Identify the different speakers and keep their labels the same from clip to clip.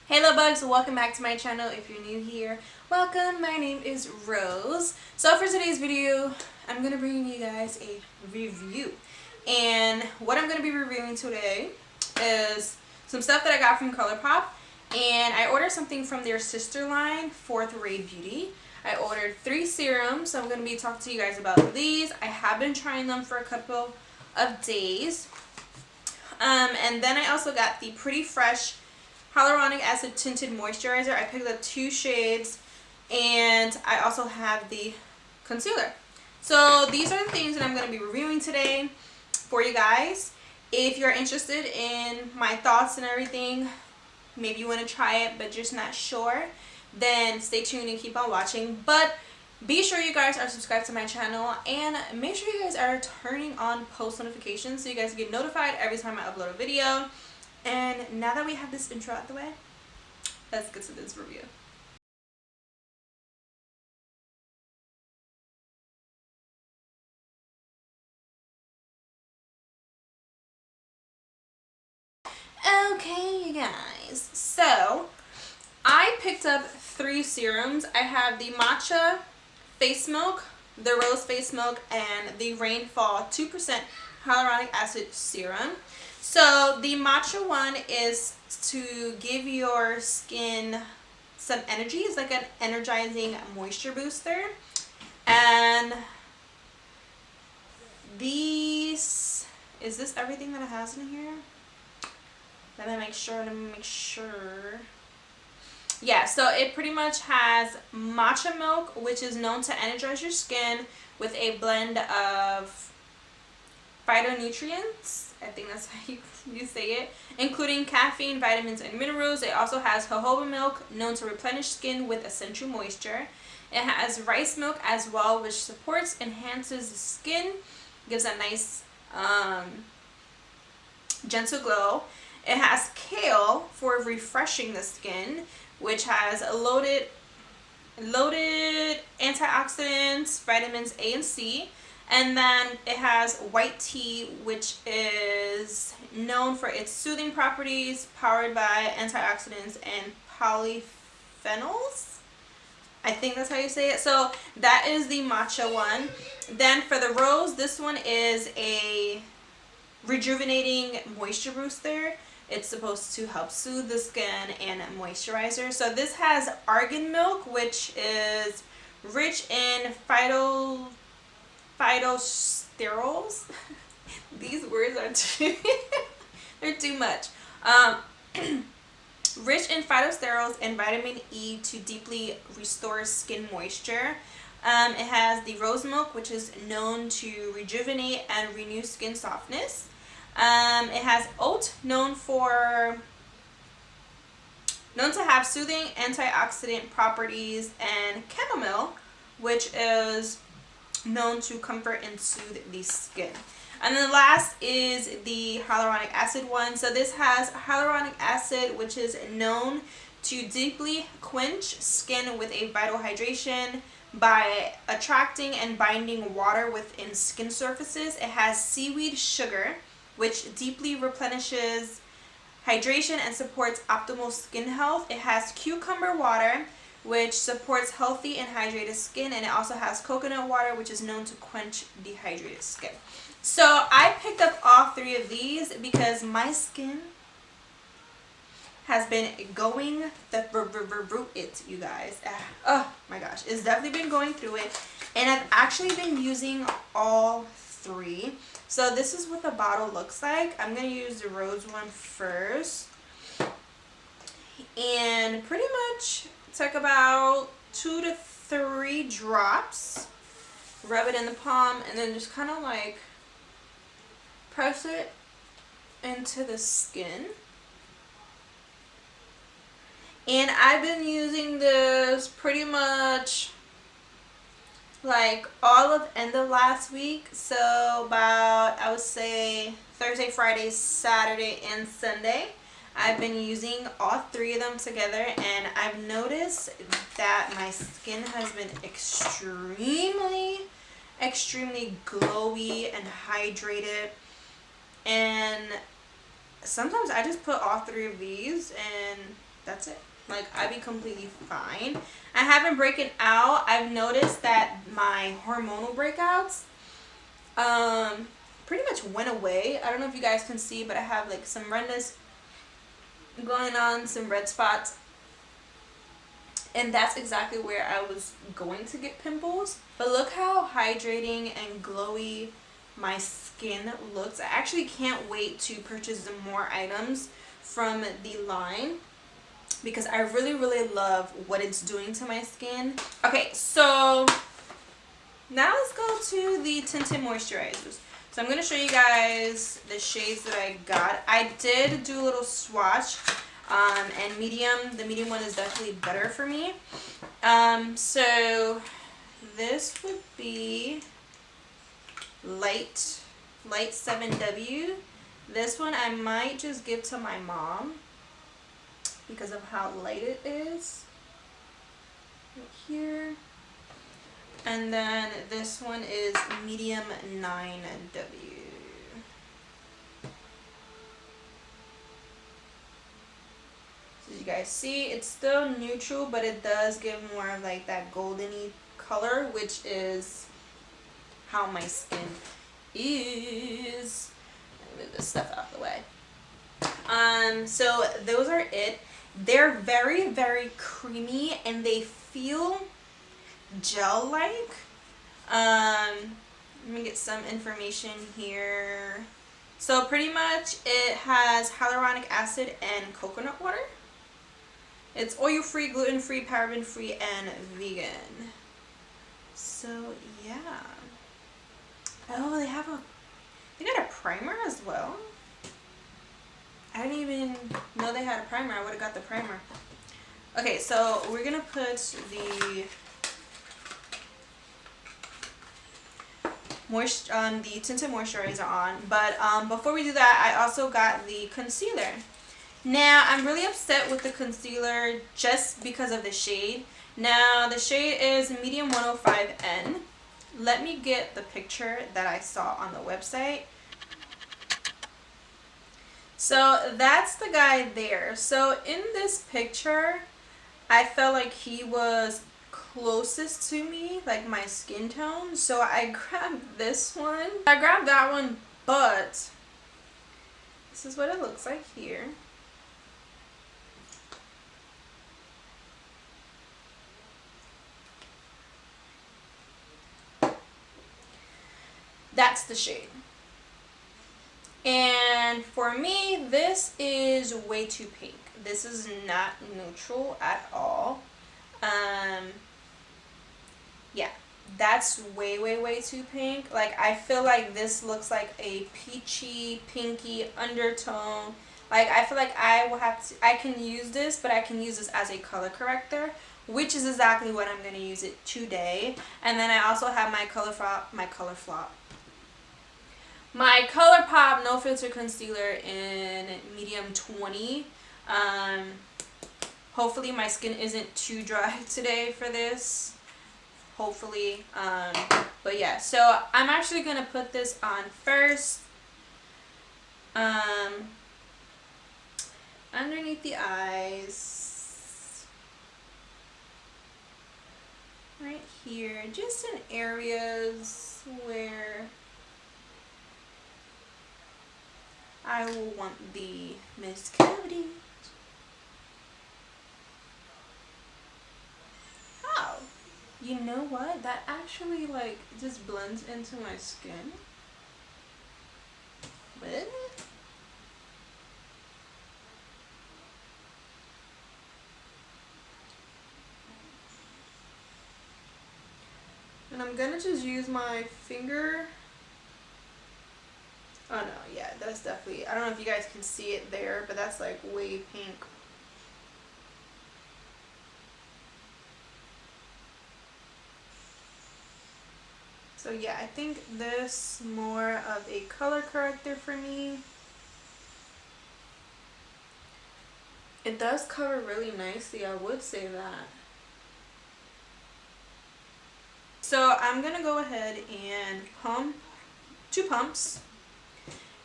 Speaker 1: Hey little bugs, welcome back to my channel. If you're new here, welcome. My name is Rose. So for today's video, I'm going to bring you guys a review. And what I'm going to be reviewing today is some stuff that I got from ColourPop. And I ordered something from their sister line, Fourth Rate Beauty. I ordered 3 serums, so I'm going to be talking to you guys about these. I have been trying them for a couple of days. And then I also got the PrettyFresh Hyaluronic Acid Tinted Moisturizer. I picked up 2 shades, and I also have the concealer. So these are the things that I'm going to be reviewing today for you guys. If you're interested in my thoughts and everything, maybe you want to try it but just not sure, then stay tuned and keep on watching. But be sure you guys are subscribed to my channel, and make sure you guys are turning on post notifications so you guys get notified every time I upload a video. And now that we have this intro out the way, let's get to this review. Okay, you guys. So, I picked up 3 serums. I have the Matcha Face Milk, the Rose Face Milk, and the Rainfall 2% Hyaluronic Acid Serum. So, the Matcha one is to give your skin some energy. It's like an energizing moisture booster. And these, is this everything that it has in here? Let me make sure. Yeah, so it pretty much has matcha milk, which is known to energize your skin with a blend of phytonutrients. I think that's how you say it, including caffeine, vitamins, and minerals. It also has jojoba milk, known to replenish skin with essential moisture. It has rice milk as well, which supports, enhances the skin, gives a nice gentle glow. It has kale for refreshing the skin, which has loaded antioxidants, vitamins A and C. And then it has white tea, which is known for its soothing properties, powered by antioxidants and polyphenols. I think that's how you say it. So that is the matcha one. Then for the rose, this one is a rejuvenating moisture booster. It's supposed to help soothe the skin and moisturizer. So this has argan milk, which is rich in phytosterols. These words are too they're too much. Rich in phytosterols and vitamin E to deeply restore skin moisture. It has the rose milk, which is known to rejuvenate and renew skin softness. It has oat, known to have soothing antioxidant properties, and chamomile, which is known to comfort and soothe the skin. And then last is the hyaluronic acid one. So this has hyaluronic acid, which is known to deeply quench skin with a vital hydration by attracting and binding water within skin surfaces. It has seaweed sugar, which deeply replenishes hydration and supports optimal skin health. It has cucumber water, which supports healthy and hydrated skin, and it also has coconut water, which is known to quench dehydrated skin. So I picked up all 3 of these because my skin has been going through it, you guys. Oh my gosh, it's definitely been going through it, and I've actually been using all 3. So this is what the bottle looks like. I'm going to use the rose one first. And pretty much take about 2 to 3 drops. Rub it in the palm and then just kind of like press it into the skin. And I've been using this pretty much like all of end of last week, so about, I would say, Thursday, Friday, Saturday, and Sunday. I've been using all 3 of them together, and I've noticed that my skin has been extremely glowy and hydrated. And sometimes I just put all 3 of these and that's it. Like, I be completely fine. I haven't broken out. I've noticed that my hormonal breakouts pretty much went away. I don't know if you guys can see, but I have like some redness going on, some red spots. And that's exactly where I was going to get pimples. But look how hydrating and glowy my skin looks. I actually can't wait to purchase some more items from the line because I really, really love what it's doing to my skin. Okay, so now let's go to the tinted moisturizers. So I'm going to show you guys the shades that I got. I did do a little swatch, and medium. The medium one is definitely better for me. So this would be light 7W. This one I might just give to my mom because of how light it is. Right here. And then this one is medium 9W. So as you guys see, it's still neutral, but it does give more of like that goldeny color, which is how my skin is. Let me move this stuff out of the way. So those are it. They're very, very creamy and they feel gel-like. Let me get some information here. So pretty much it has hyaluronic acid and coconut water. It's oil-free, gluten-free, paraben-free, and vegan. So yeah. Oh, they got a primer as well. I didn't even know they had a primer. I would have got the primer. Okay, so we're gonna put the the tinted moisturizer on, but before we do that, I also got the concealer. Now I'm really upset with the concealer just because of the shade. Now the shade is medium 105N. Let me get the picture that I saw on the website. So that's the guy there. So in this picture, I felt like he was closest to me, like my skin tone. So I grabbed this one. I grabbed that one, but this is what it looks like here. That's the shade. And for me, this is way too pink. This is not neutral at all. Yeah, that's way, way, way too pink. Like, I feel like this looks like a peachy, pinky undertone. Like, I feel like I can use this, but I can use this as a color corrector, which is exactly what I'm going to use it today. And then I also have my ColourPop No Filter Concealer in medium 20. Hopefully my skin isn't too dry today for this. Hopefully. But yeah, so I'm actually going to put this on first. Underneath the eyes. Right here. Just in areas where I will want the mist cavity. Oh, you know what? That actually like just blends into my skin. What? And I'm gonna just use my finger. Oh no, yeah, that's definitely, I don't know if you guys can see it there, but that's like way pink. So yeah, I think this more of a color corrector for me. It does cover really nicely, I would say that. So I'm gonna go ahead and pump 2 pumps.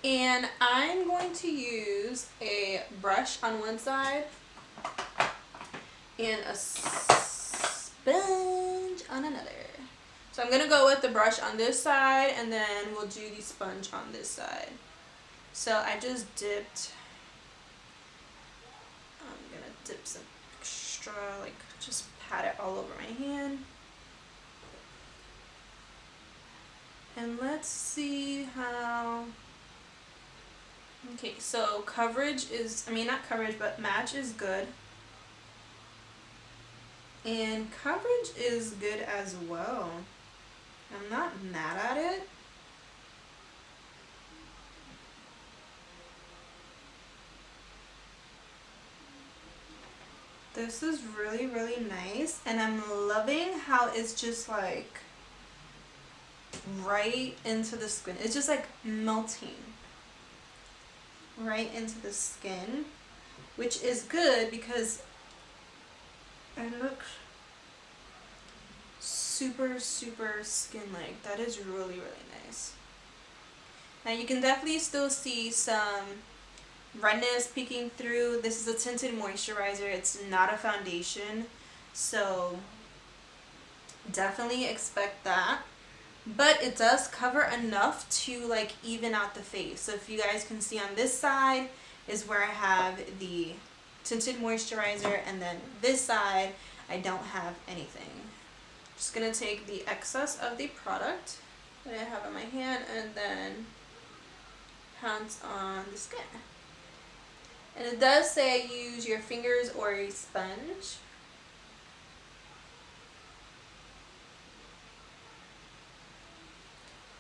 Speaker 1: And I'm going to use a brush on one side and a sponge on another. So I'm gonna go with the brush on this side, and then we'll do the sponge on this side. So I just dipped, I'm gonna dip some extra, like just pat it all over my hand. And let's see how, okay, so coverage is, I mean not coverage, but match is good. And coverage is good as well. I'm not mad at it. This is really, really nice, and I'm loving how it's just like right into the skin. It's just like melting right into the skin, which is good because it looks super, super skin-like. That is really, really nice. Now you can definitely still see some redness peeking through. This is a tinted moisturizer. It's not a foundation, so definitely expect that. But it does cover enough to like even out the face. So if you guys can see on this side is where I have the tinted moisturizer, and then this side I don't have anything. Just gonna take the excess of the product that I have on my hand and then pounce on the skin. And it does say use your fingers or a sponge.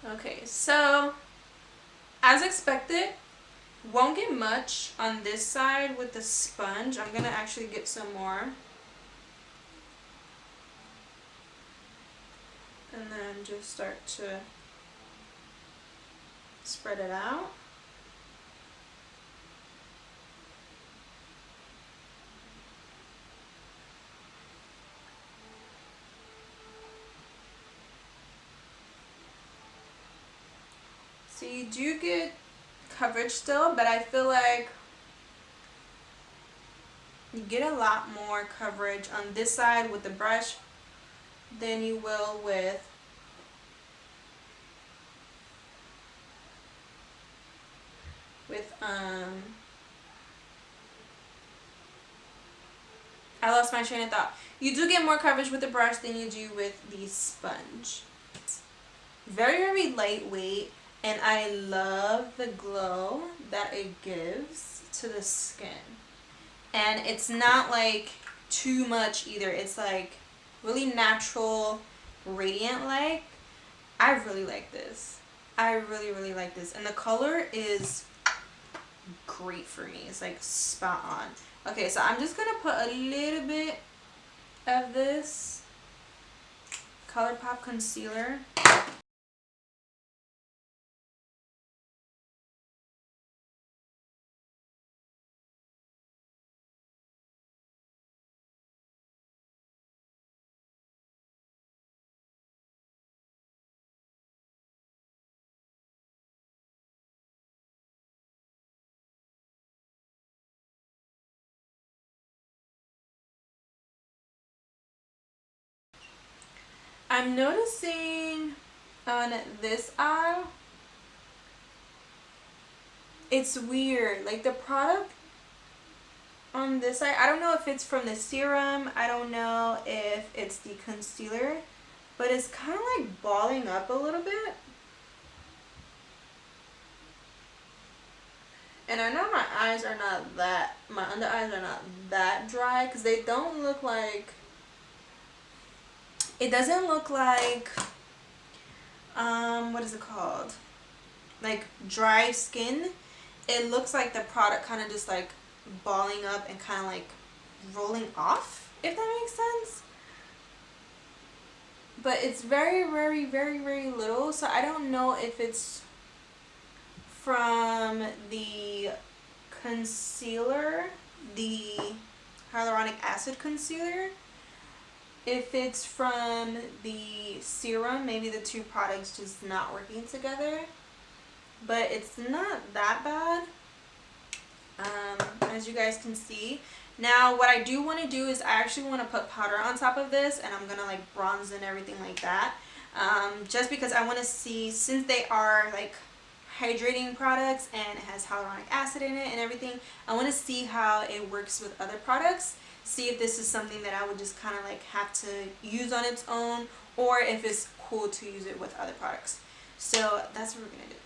Speaker 1: Okay, so as expected, won't get much on this side with the sponge. I'm gonna actually get some more. And then just start to spread it out. So you do get coverage still, but I feel like you get a lot more coverage on this side with the brush than you will with I lost my train of thought. You do get more coverage with the brush than you do with the sponge. Very, very lightweight, and I love the glow that it gives to the skin. And it's not like too much either. It's like really natural, radiant like. I really like this. I really, really like this. And the color is great for me. It's like spot on. Okay, so I'm just gonna put a little bit of this ColourPop concealer. I'm noticing on this eye, it's weird. Like the product on this side, I don't know if it's from the serum, I don't know if it's the concealer, but it's kind of like balling up a little bit. And I know my eyes are not that, my under eyes are not that dry, because they don't look like, it doesn't look like, what is it called? Like dry skin. It looks like the product kind of just like balling up and kind of like rolling off, if that makes sense. But it's very, very, very, very little, so I don't know if it's from the concealer, the hyaluronic acid concealer, if it's from the serum, maybe the two products just not working together, but it's not that bad. as you guys can see. Now what I do want to do is I actually want to put powder on top of this, and I'm gonna like bronze and everything like that, just because I want to see, since they are like hydrating products and it has hyaluronic acid in it and everything, I want to see how it works with other products, see if this is something that I would just kind of like have to use on its own, or if it's cool to use it with other products. So that's what we're gonna do.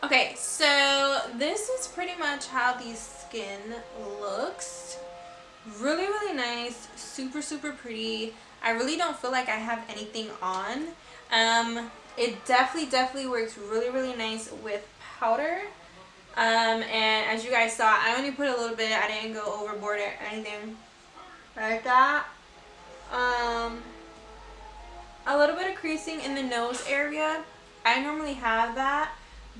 Speaker 1: Okay, so this is pretty much how the skin looks. Really, really nice. Super, super pretty. I really don't feel like I have anything on. It definitely works really, really nice with powder. And as you guys saw, I only put a little bit. I didn't go overboard or anything like that. Um, a little bit of creasing in the nose area. I normally have that.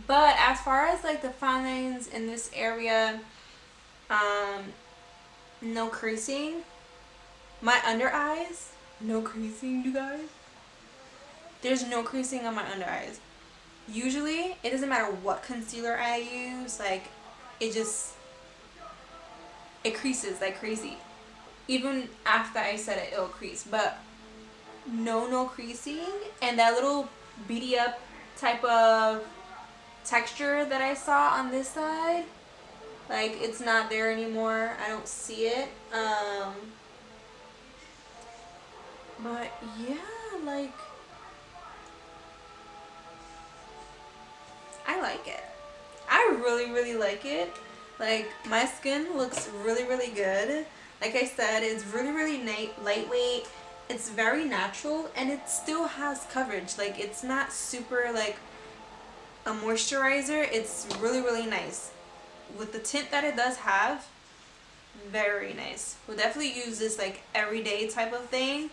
Speaker 1: But as far as like the fine lines in this area, no creasing. My under eyes, no creasing, you guys. There's no creasing on my under eyes. Usually, it doesn't matter what concealer I use, like, it just, it creases like crazy. Even after I set it, it'll crease. But no creasing. And that little beady up type of texture that I saw on this side, like, it's not there anymore. I don't see it. But yeah, like, I like it. I really like it. Like, my skin looks really good. Like I said, it's really lightweight. It's very natural, and it still has coverage. Like, it's not super like a moisturizer. It's really nice with the tint that it does have. Very nice. We'll definitely use this like everyday type of thing,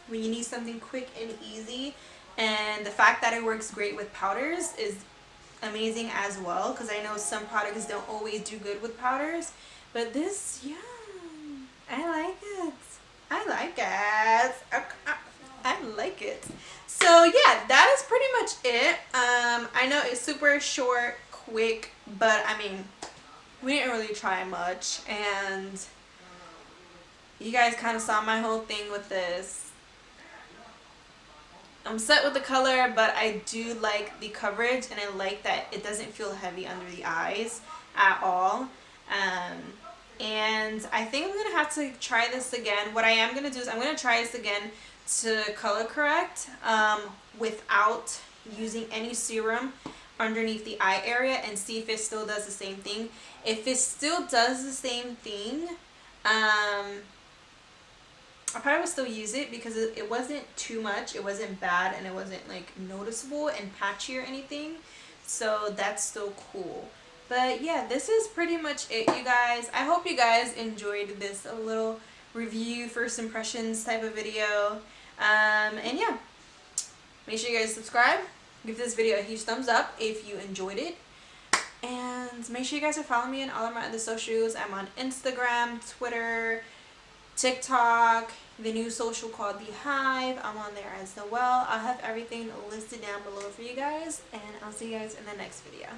Speaker 1: when you need something quick and easy. And the fact that it works great with powders is amazing as well, because I know some products don't always do good with powders, but this, yeah, I like it. I like it. I like it. So yeah, that is pretty much it. I know it's super short, quick, but I mean, we didn't really try much, and you guys kind of saw my whole thing with this. I'm set with the color, but I do like the coverage, and I like that it doesn't feel heavy under the eyes at all. And I think I'm gonna have to try this again. What I am gonna do is I'm gonna try this again to color correct, without using any serum underneath the eye area, and see if it still does the same thing. If it still does the same thing, I probably would still use it, because it wasn't too much, it wasn't bad, and it wasn't like noticeable and patchy or anything. So that's still cool. But yeah, this is pretty much it, you guys. I hope you guys enjoyed this little review, first impressions type of video. And yeah, make sure you guys subscribe. Give this video a huge thumbs up if you enjoyed it. And make sure you guys are following me on all of my other socials. I'm on Instagram, Twitter, TikTok, the new social called the Hive. I'm on there as well. I'll have everything listed down below for you guys, and I'll see you guys in the next video.